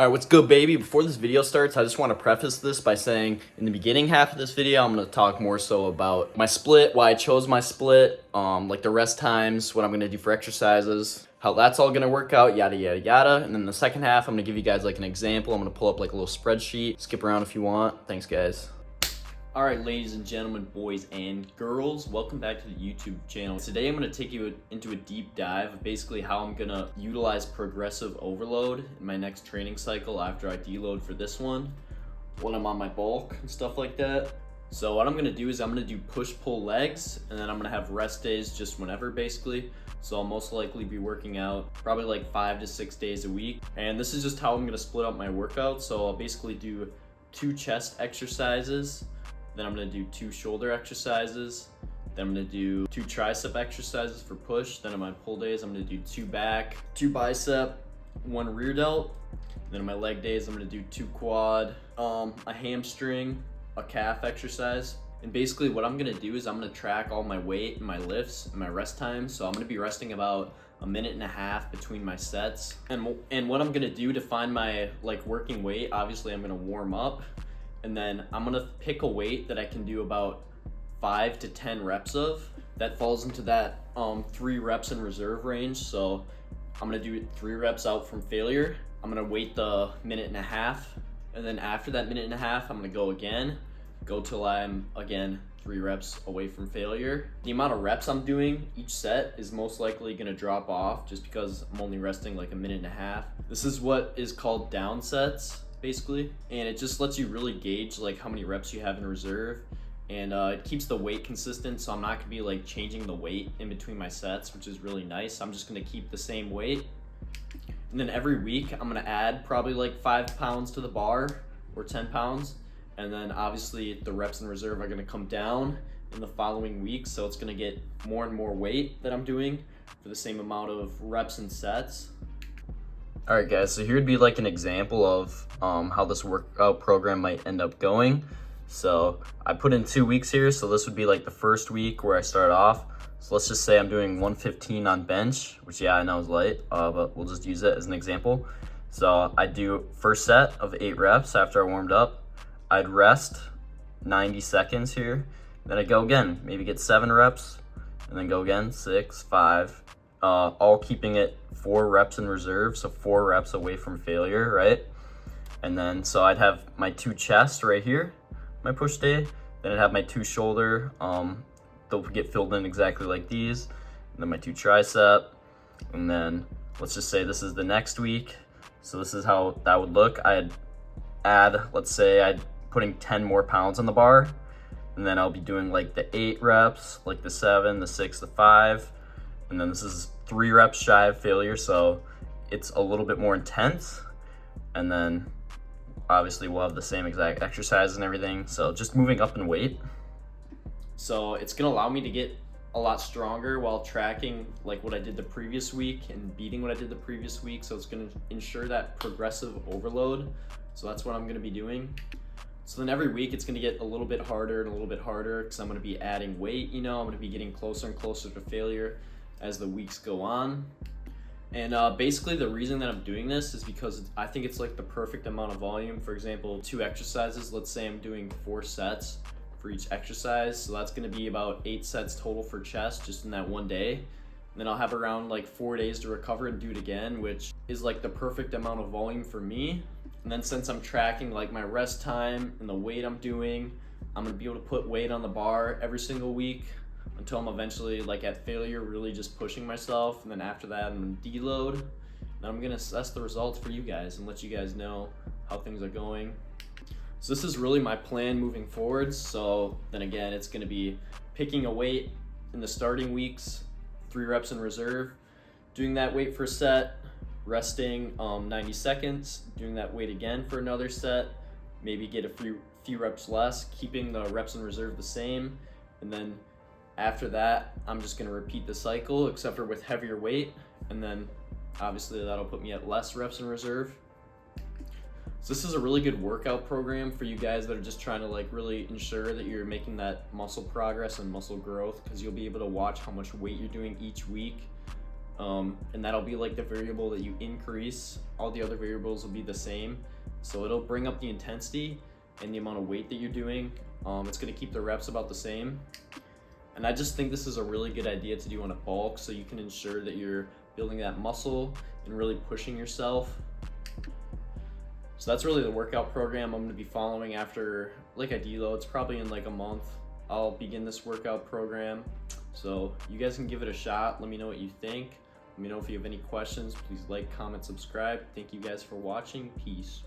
All right, what's good, baby? Before this video starts, I just want to preface this by saying in the beginning half of this video, I'm going to talk more so about my split, why I chose my split, like the rest times, what I'm going to do for exercises, how that's all going to work out, yada, yada, yada. And then the second half, I'm going to give you guys like an example. I'm going to pull up like a little spreadsheet, skip around if you want. Thanks, guys. All right, ladies and gentlemen, boys and girls, welcome back to the YouTube channel. Today I'm going to take you into a deep dive of basically how I'm going to utilize progressive overload in my next training cycle after I deload for this one, when I'm on my bulk and stuff like that. So what I'm going to do is I'm going to do push-pull legs, and then I'm going to have rest days just whenever, basically. So I'll most likely be working out probably like 5 to 6 days a week. And this is just how I'm going to split up my workout. So I'll basically do 2 chest exercises, then I'm gonna do 2 shoulder exercises, then I'm gonna do 2 tricep exercises for push, then on my pull days I'm gonna do 2 back, 2 bicep, 1 rear delt, then on my leg days I'm gonna do 2 quad, a hamstring, a calf exercise. And basically what I'm gonna do is I'm gonna track all my weight and my lifts and my rest time. So I'm gonna be resting about 1.5 minutes between my sets. And what I'm gonna do to find my like working weight, obviously I'm gonna warm up, and then I'm gonna pick a weight that I can do about 5 to 10 reps of. That falls into that 3 reps in reserve range. So I'm gonna do 3 reps out from failure. I'm gonna wait the 1.5 minutes, and then after that 1.5 minutes, I'm gonna go till I'm again 3 reps away from failure. The amount of reps I'm doing each set is most likely gonna drop off just because I'm only resting like 1.5 minutes. This is what is called down sets, basically, and it just lets you really gauge like how many reps you have in reserve, and it keeps the weight consistent, so I'm not gonna be like changing the weight in between my sets, which is really nice. I'm just gonna keep the same weight, and then every week I'm gonna add probably like 5 pounds to the bar or 10 pounds, and then obviously the reps in reserve are gonna come down in the following weeks, so it's gonna get more and more weight that I'm doing for the same amount of reps and sets. All right, guys, so here would be like an example of how this workout program might end up going. So I put in 2 weeks here, so this would be like the first week where I start off. So let's just say I'm doing 115 on bench, which yeah, I know is light, but we'll just use it as an example. So I do first set of 8 reps after I warmed up. I'd rest 90 seconds here. Then I go again, maybe get 7 reps, and then go again, 6, 5, all keeping it 4 reps in reserve, so 4 reps away from failure, right? And then, so I'd have my 2 chest right here, my push day, then I'd have my 2 shoulder, they'll get filled in exactly like these, and then my 2 tricep, and then let's just say this is the next week, so this is how that would look. I'd add, let's say I'd putting 10 more pounds on the bar, and then I'll be doing like the 8 reps, like the 7, the 6, the 5, and then this is 3 reps shy of failure, so it's a little bit more intense. And then obviously we'll have the same exact exercise and everything, so just moving up in weight. So it's gonna allow me to get a lot stronger while tracking like what I did the previous week and beating what I did the previous week, so it's gonna ensure that progressive overload. So that's what I'm gonna be doing. So then every week it's gonna get a little bit harder and a little bit harder because I'm gonna be adding weight, I'm gonna be getting closer and closer to failure as the weeks go on. And basically the reason that I'm doing this is because I think it's like the perfect amount of volume. For example, 2 exercises, let's say I'm doing 4 sets for each exercise, so that's going to be about 8 sets total for chest just in that one day. And then I'll have around like 4 days to recover and do it again, which is like the perfect amount of volume for me. And then since I'm tracking like my rest time and the weight I'm doing, I'm going to be able to put weight on the bar every single week until I'm eventually like at failure, really just pushing myself. And then after that, I'm gonna deload. And I'm gonna assess the results for you guys and let you guys know how things are going. So this is really my plan moving forward. So then again, it's gonna be picking a weight in the starting weeks, 3 reps in reserve, doing that weight for a set, resting 90 seconds, doing that weight again for another set, maybe get a few reps less, keeping the reps in reserve the same, and then after that, I'm just gonna repeat the cycle, except for with heavier weight, and then obviously that'll put me at less reps in reserve. So this is a really good workout program for you guys that are just trying to like really ensure that you're making that muscle progress and muscle growth, because you'll be able to watch how much weight you're doing each week. and that'll be like the variable that you increase. All the other variables will be the same, so it'll bring up the intensity and the amount of weight that you're doing. It's going to keep the reps about the same, and I just think this is a really good idea to do on a bulk, so you can ensure that you're building that muscle and really pushing yourself. So that's really the workout program I'm going to be following after like a deload. It's probably in like a month I'll begin this workout program, so you guys can give it a shot. Let me know what you think. Let me know if you have any questions. Please like, comment, subscribe. Thank you guys for watching. Peace.